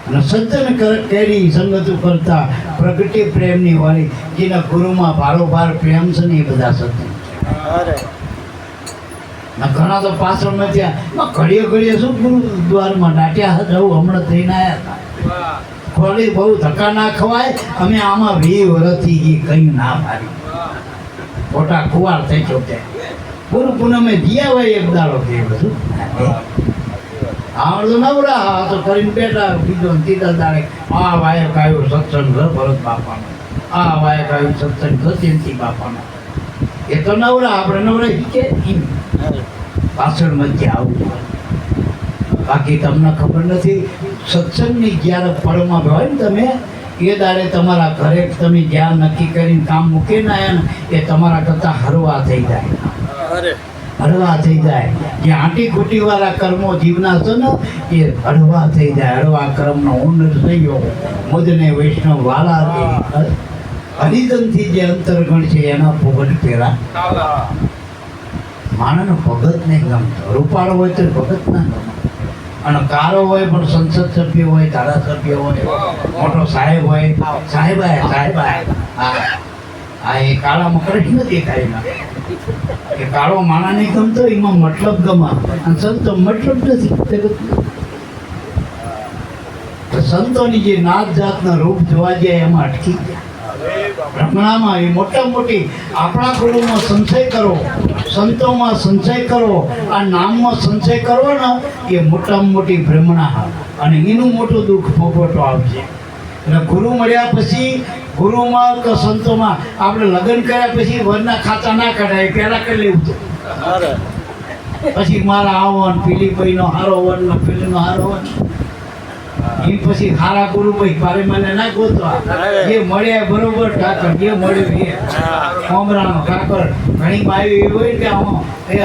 અને સજ્જન કેરી સંગતો કરતા પ્રગટે પ્રેમની હોળી. જેના ગુરુમાં ભારોભાર પ્રેમ છે ને, એ બધા સજ્જન કહેવાય. ઘણા તો પાછળમાં ત્યાં ઘડીએ ઘડીએ શું ગુરુદ્વારમાં નાટ્યા જવું હમણાં થઈને આવ્યા હતા. ખોલી બહુ ધક્કા ના ખવાય. અમે આમાં 20 વર્ષથી કઈ ના મારી ખોટા ખુવાર થઈ ચોટે. ગુરુ પૂનમે જીયા હોય એક દાડો કે બધું આવડતું નવરા હા તો કરીને બેઠા. બીજો ત્રીજા દાડે આ વાયક આવ્યો સત્સંગ ઘર ભરત બાપાનો, આ વાયક આવ્યું સત્સંગ ઘર જયંતિ બાપાનો. એ તો નવરા, આપણે નવરા શીખે પાછળ મધ્ય આવું. બાકી તમને ખબર નથી સત્સંગની જ્યારે પળમાં હોય ને તમે એ દાડે તમારા ઘરે તમે જ્યાં નક્કી કરીને કામ મૂકીને આવ્યા ને એ તમારા કરતાં હળવા થઈ જાય, હળવા થઈ જાય. જે આંટી ખૂટી વાળા કર્મો જીવના છે ને એ હળવા થઈ જાય. હળવા કર્મનો ઊંડ થયો મુદને વૈષ્ણવ વાલા હરિજનથી જે અંતરગણ છે એના ભોગટ પેરા માણસનો ભગત નહીં ગમતો. રૂપાળો હોય તો ભગત ના ગમે, અને કારો હોય પણ સંસદ સભ્ય હોય, ધારાસભ્ય હોય, મોટો સાહેબ હોય, સાહેબ હા એ કાળામાં કૃષ્ણ દેખાય ના. એ કાળો માણા નહીં ગમતો, એમાં મતલબ ગમા. અને સંતો મતલબ નથી. સંતોની જે નાત જાતના રૂપ જોવા જાય એમાં અટકી ગયા. ભ્રમણામાં એ મોટા મોટી આપણા ગુરુમાં સંશય કરો, સંતોમાં સંશય કરો, આ નામમાં સંશય કરો ને એ મોટામાં મોટી ભ્રમણા, અને એનું મોટું દુઃખ ભોગવટો આવશે. એટલે ગુરુ મળ્યા પછી ગુરુમાં કે સંતોમાં આપણે લગ્ન કર્યા પછી વરના ખાતા ના કઢાય, પહેલા કરી લેવું તો પછી મારા આવો ને પેલી ભાઈનો હારો વન ને પેલીનો હારો વન એ પછી હારા ગુરુ ભાઈ પારે મને ના ગોતવા. જે મળ્યા બરોબર ઠાકર, જે મળ્યું એ કોમરાનો ઠાકર. ઘણી બાઈ એવી હોય કે એ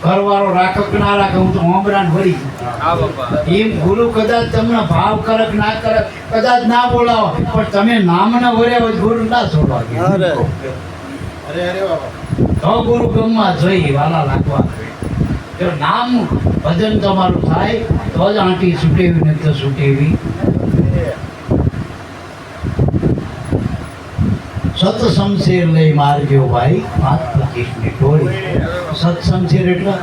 ઘરવાળો રાખક ના રાખે, હું તો હોમરાન ભરી એમ. ગુરુ કદાચ તમને ભાવ કરક ના કરક કદાચ ના બોલાવો પણ તમે નામ ના ભર્યા હોય ગુરુ ના છોડવા તો ગુરુ ગમવા જોઈએ, વાલા લાગવા જોઈએ. નામ ભજન તમારું થાય તો જ આંટી છૂટેવી ને તો છૂટેવી. સત શમશેર લઈ મારજો ભાઈ 5-25ની ટોળી. સત શમશેર એટલે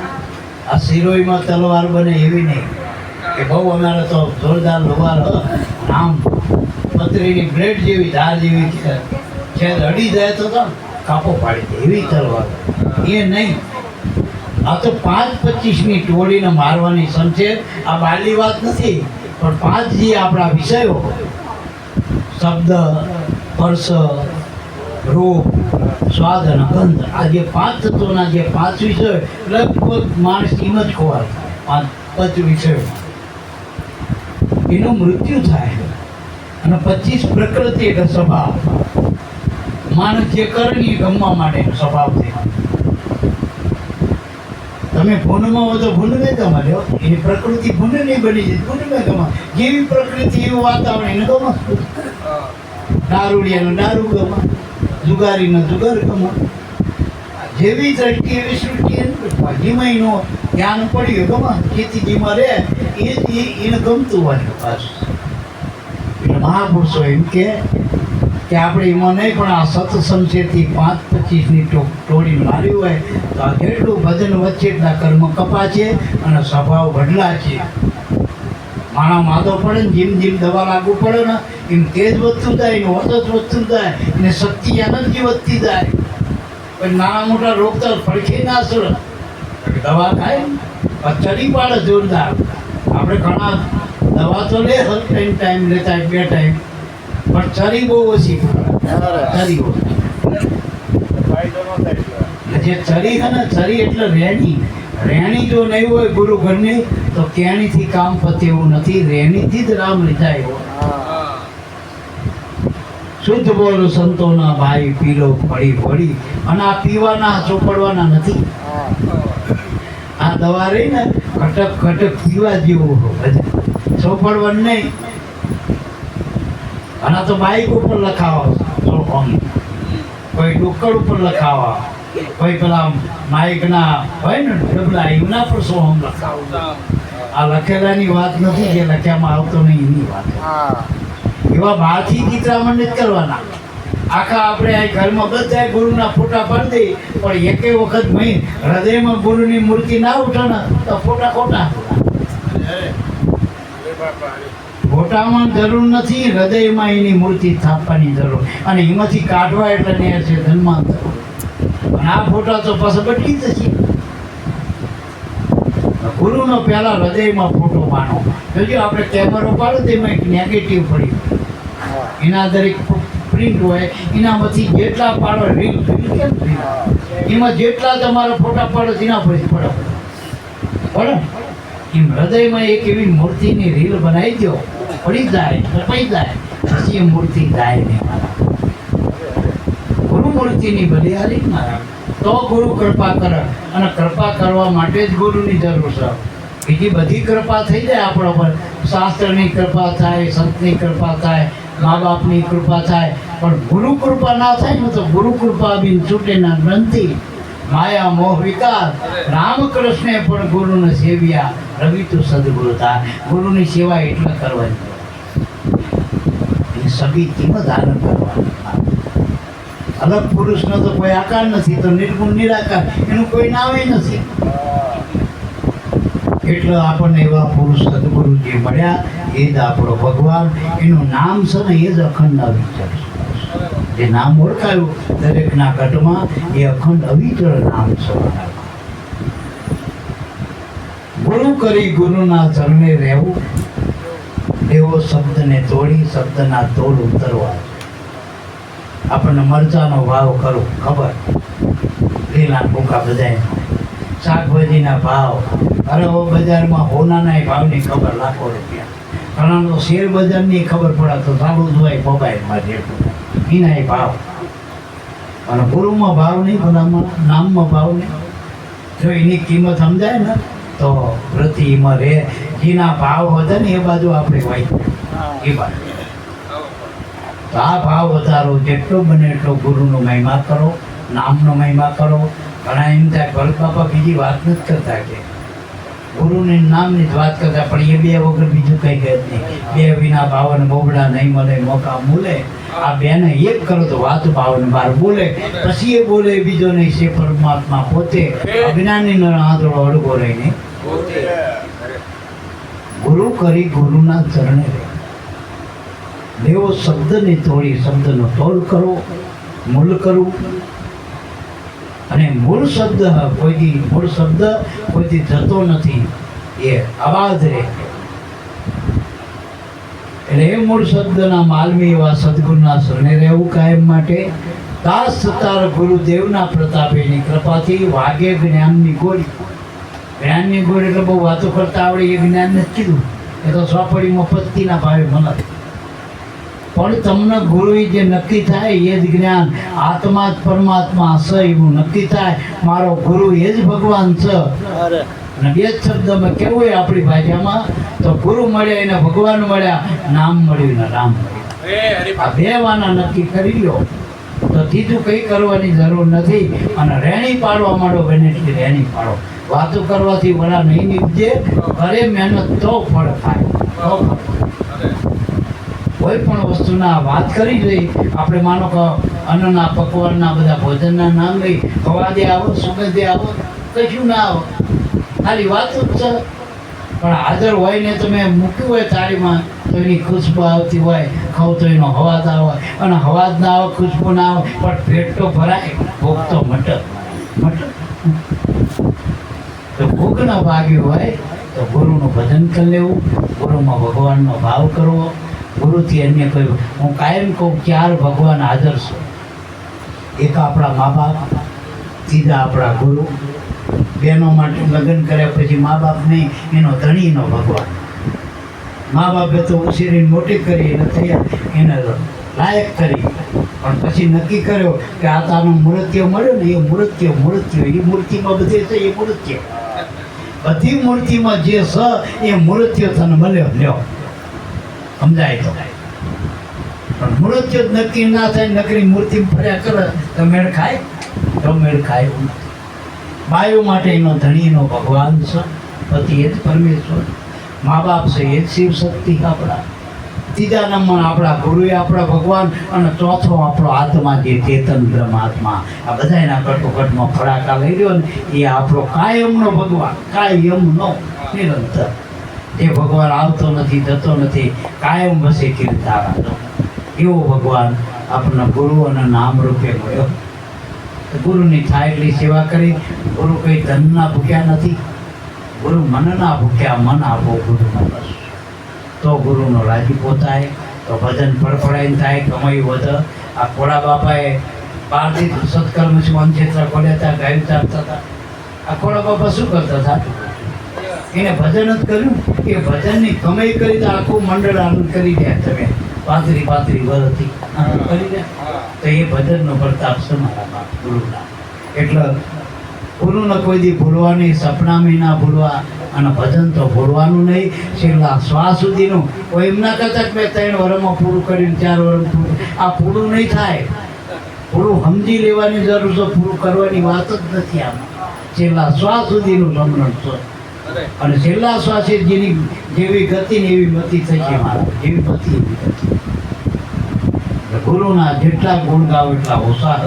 આ શિરોઈમાં તલવાર બને એવી નહીં કે બહુ અમારે તો જોરદાર લોહાર આમ પતરીની બ્લેડ જેવી ધાર જેવી છે, અડી જાય તો કાપો પાડી દે એવી તલવાર એ નહીં. આ તો 5-25ની ટોળીને મારવાની શમશેર. આ બાલી વાત નથી પણ 5 જે આપણા વિષયો શબ્દ, સ્પર્શ, રૂપ, સ્વાદ અને ગંધ, આ જે 5 તત્વોના જે 5 વિષયો લગભગ માણસ એમ જ ખોવાય. 5 વિષયો એનું મૃત્યુ થાય. અને 25 પ્રકૃતિ એટલે સ્વભાવ. માણસ જે કરે ને એ ગમવા માટેનો સ્વભાવ થાય. તમે ભૂનમાં હો તો ભૂન નહીં ગમાડ્યો, એની પ્રકૃતિ ભૂન નહીં બની જાય, ભૂન નહીં ગમા. જેવી પ્રકૃતિ એવું વાતાવરણ એને ગમા. દારૂડિયાનો દારૂ ગમા, જુગારીનો જુગાર ગમા. જેવી દ્રષ્ટિ એવી સૃષ્ટિ જીમાઈનો જ્ઞાન પડ્યું ગમા. જેથી જીમાં રહે એ એને ગમતું હોય પાછું. એટલે મહાપુરુષો એમ કે આપણે એમાં નહીં પણ આ સત શમશેરથી 5-25ની ટોળી માર્યું હોય તો આ જેટલું ભજન વચ્ચે એટલા કર્મ કપા છે અને સ્વભાવ બદલા છે. માણા માદો પડે ને જેમ જેમ દવા લાગુ પડે ને એમ તેજ વધતું જાય, એનું વર્ચસ્વ વધતું જાય, એને શક્તિ એનર્જી વધતી જાય. પણ નાના મોટા રોગ તો પડખે ના સર દવા ખાય ચડી પાડે જોરદાર. આપણે ઘણા દવા તો લે ટાઈમ લેતા 2 ટાઈમ પણ ચરી બહુ ઓછી ચરી ઓછી. જે ચરી છે ને ચરી એટલે રેણી જો નહીં હોય ગુરુ ઘરની તો કેણીથી કામ પતે એવું નથી. રેણીથી જ રામ રીઝાય. શુદ્ધ બોલ સંતોના ભાઈ પીલો પડી પડી. અને આ પીવાના ચોપડવાના નથી. આ દવા રહી ને ઘટક ઘટક પીવા જેવું ચોપડવાનું નહીં. અને તો બાઈક ઉપર લખાવા, કોઈ ડુક્કર ઉપર લખાવા, કોઈ પેલા માઇકના હોય ને ડબલા એમના પર સોહમ લખાવા. આ લખેલાની વાત નથી, જે લખ્યામાં આવતો નહીં એની વાત. એવા બહારથી ચિત્રામણ જ કરવાના. આખા આપણે આ ઘરમાં બધા ગુરુના ફોટા પાડી દઈએ, પણ એકે વખત મેં હૃદયમાં ગુરુની મૂર્તિ ના ઉઠે ને તો ફોટા ખોટા. ફોટામાં જરૂર નથી, હૃદયમાં એની મૂર્તિ સ્થાપવાની જરૂર, અને એમાંથી કાઢવા એટલે ને છે ધર્માંતર. અને આ ફોટા તો પાછા બદલી જશે. ગુરુનો પહેલા હૃદયમાં ફોટો માનો. જોજો આપણે કેમેરો પાડો તેમાં એક નેગેટિવ પડી, એના દરેક પ્રિન્ટ હોય, એનામાંથી જેટલા પાડો રીલ કેમ એમાં જેટલા તમારા ફોટા પાડો તેના પછી પડે પડે એમ હૃદયમાં એક એવી મૂર્તિની રીલ બનાવી દો, પડી જાય કપાઈ જાય, પછી એ મૂર્તિ જાય નહીં. ગુરુ મૂર્તિની બલિહારી મારા તો ગુરુ કૃપા કરે, અને કૃપા કરવા માટે જ ગુરુની જરૂર છે. બીજી બધી કૃપા થઈ જાય આપણા પર, શાસ્ત્રની કૃપા થાય, સંતની કૃપા થાય, મા બાપની કૃપા થાય, પણ ગુરુ કૃપા ના થાય ને તો ગુરુ કૃપા બિન છૂટેના ગ્રંથિ માયા મોહ વિકાર. રામકૃષ્ણે પણ ગુરુને સેવ્યા, રવિ તું સદગુરુ થા. ગુરુની સેવા એટલે કરવાની, એની સભી કિંમત ધારણ કરવાની. અલગ પુરુષનો તો કોઈ આકાર નથી, તો નિર્ગુણ નિરાકાર એનું કોઈ નામ નથી. એટલે આપણને એવા પુરુષ સદગુરુ જે મળ્યા એ જ આપણો ભગવાન. એનું નામ છે ને એ જ અખંડ અવિચળ. જે નામ ઓળખાયું દરેકના ઘટમાં એ અખંડ અવિચળ નામ છે. ગુરુ કરી ગુરુના ચરણે રહેવું, એવો શબ્દને તોડી શબ્દના તોડ ઉતરવા. આપણને મરચાનો ભાવ કરો ખબર, લીલા ભૂકા બધાય, શાકભાજીના ભાવ, અરે બજારમાં હોનાના ભાવની ખબર લાખો રૂપિયા, ઘણાનો શેર બજારની ખબર પડે તો ચાલુ જ હોય મોબાઈલમાં જેટલું એના ભાવ. અને ગુરુમાં ભાવ નહીં, ગુનામાં નામમાં ભાવ નહીં. જો એની કિંમત સમજાય ને તો પ્રતિ એમાં રહે. જેના ભાવ વધે ને એ બાજુ આપણે હોય, એ બાજુ તો આ ભાવ વધારો, જેટલો બને એટલો ગુરુનો મહિમા કરો, નામનો મહિમા કરો. ઘણા એમ થાય ભરત બાપા બીજી વાત નથી કરતા, કે ગુરુની નામની જ વાત કરતા, પણ એ બે વગર બીજું કંઈ કહે જ નહીં. બે વિના બાવન બોબડા નહીં મળે મોકા મૂલે. આ બેને એક કરો તો વાત બાવન બાર બોલે, પછી એ બોલે બીજો નહીં છે પરમાત્મા પોતે. અજ્ઞાનીનો આંધળો અડગો રહીને ગુરુ કરી ગુરુના ચરણે રહે. દેવો શબ્દને તોડી શબ્દનો તોડ કરો, મૂળ કરવું. અને મૂળ શબ્દ કોઈથી જતો નથી, એ અવાજ રહે. એટલે એ મૂળ શબ્દના માલવી એવા સદગુરુના શરણે રહેવું કાયમ માટે. દાસ સતાર ગુરુદેવના પ્રતાપેની કૃપાથી વાગે જ્ઞાનની ગોળી. જ્ઞાનની ગોળી એટલે બહુ વાતો કરતા આવડે એ જ્ઞાન નથી કીધું, એ તો સોપડીમાં પત્તીના ભાવે મને. પણ તમને ગુરુએ જે નક્કી થાય એ જ જ્ઞાન, આત્મા જ પરમાત્મા છે એવું નક્કી થાય. મારો ગુરુ એ જ ભગવાન છે. અને બે જ શબ્દમાં કેવું હોય આપણી ભાષામાં, તો ગુરુ મળ્યા એને ભગવાન મળ્યા, નામ મળ્યું ને રામ મળ્યું. આ બે વાના નક્કી કરી લો તો ત્રીજું કંઈ કરવાની જરૂર નથી. અને રેણી પાડવા માંડો બને એટલી રેણી પાડો. વાતો કરવાથી વડા નહીં નીપજે, કરે મહેનત તો ફળ થાય. કોઈ પણ વસ્તુના વાત કરી જોઈએ આપણે, માનો કે અન્નના પકવાનના બધા ભોજનના નામ લઈ, હવાદે આવો સુગંધે આવો, કશું ના આવો, ખાલી વાત જ છે. પણ હાજર હોય ને તમે મૂક્યું હોય થાળીમાં તો એની ખુશ્બુ આવતી હોય, ખાવ તો એનો હવાદ આવે, અને હવાદ ના આવે, ખુશ્બુ ના આવે, પણ પેટ તો ભરાય, ભૂખ તો મટક. તો ભૂખ ના ભાગ્યું હોય તો ગુરુનું ભજન કરી લેવું, ગુરુમાં ભગવાનનો ભાવ કરવો. ગુરુથી અન્ય કોઈ, હું કાયમ કહું, ચાર ભગવાન હાજર છે. એક આપણા મા બાપ, ત્રીજા આપણા ગુરુ. બહેનો માટે લગ્ન કર્યા પછી મા બાપ નહીં, એનો ધણીનો ભગવાન. મા બાપે તો ઉછેરીને મોટી કરી, એને થયા એને લાયક કરી, પણ પછી નક્કી કર્યો કે આ તારું મૂર્તિઓ મળ્યો ને, એ મૂર્તિઓ એ મૂર્તિમાં બધે છે. એ મૂર્તિઓ બધી મૂર્તિમાં જે છે એ મૂર્તિઓ તને મળ્યો લ્યો, સમજાય તો. પણ મૂર્તિઓ જ નક્કી ના થાય, નકરી મૂર્તિ ફર્યા કરે તો મેળ ખાય, તો મેળ ખાય. બાયો માટે એનો ધણીનો ભગવાન છે, પતિ એ જ પરમેશ્વર, મા બાપ છે એ જ શિવ શક્તિ આપણા. ત્રીજા નંબર આપણા ગુરુ એ આપણા ભગવાન, અને ચોથો આપણો આત્મા જે ચેતન બ્રહ્મ આત્મા. આ બધાના કટોકટમાં ફડાકા લઈ રહ્યો ને એ આપણો કાયમનો ભગવાન, કાયમનો નિરંતર. એ ભગવાન આવતો નથી, જતો નથી, કાયમ વસે કીર્તાવાનો એવો ભગવાન આપણને ગુરુ અને નામ રૂપે મળ્યો. ગુરુની થાય એટલી સેવા કરી. ગુરુ કંઈ ધનના ભૂખ્યા નથી, ગુરુ મનના ભૂખ્યા. મન આપો ગુરુનો બસ, તો ગુરુનો રાજીપો થાય, તો ભજન ફળફળાઈને થાય, કમાઈ વધે. આ ખોડા બાપાએ 12 દી સત્કર્મ વનક્ષેત્ર ખોલ્યા હતા, ગાયું ચાલતા હતા. આ ખોડા બાપા શું કરતા હતા? એને ભજન જ કર્યું. એ ભજનની કમાઈ કરી તો આખું મંડળ આનંદ કરી દે. તમે 35 વર્ષથી કરી દે તો એ ભજનનો પ્રતાપ છે મારા બાપ ગુરુના. એટલે ગુરુને કોઈ દી ભૂલવા નહીં, સપનામાં ના ભૂલવા, અને ભજન તો ભૂલવાનું નહીં. છેલ્લા શ્વાસ સુધીનું કોઈ એમ ના કહેતા કે મેં 3 વર્ષમાં પૂરું કર્યું, 4 વર્ષમાં પૂરું. આ પૂરું નહીં થાય. પૂરું સમજી લેવાની જરૂર છે, પૂરું કરવાની વાત જ નથી આમાં. છેલ્લા શ્વાસ સુધીનું સમરણ છે. અને છેલ્લા શ્વાસે જેવી ગતિ ને એવી મતિ થઈ છે મારા, જેવી મતિ એવી ગતિ. ગુરુના જેટલા ગુણ ગાવ એટલા ઓછા.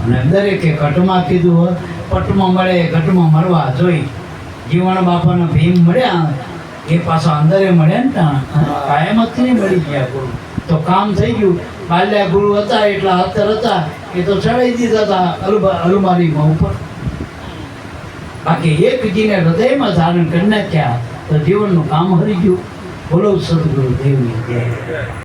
અને દરેકે ઘટમાં કીધું હોય, પટમાં મળે ઘટમાં મળવા જોઈ. જીવણ બાપાને ભીમ મળ્યા એ પાછા અંદરે મળ્યા ને ત્યાં કાયમ જ નહીં મળી ગયા ગુરુ. તો કામ થઈ ગયું. બાલ્યા ગુરુ હતા એટલા અત્તર હતા, એ તો ચડાવી દીધા હતા અલમારીમાં ઉપર. બાકી એક જીને હૃદયમાં ધારણ કરી નાખ્યા તો જીવનનું કામ હરી ગયું. બોલો સદગુરુ દેવની જય.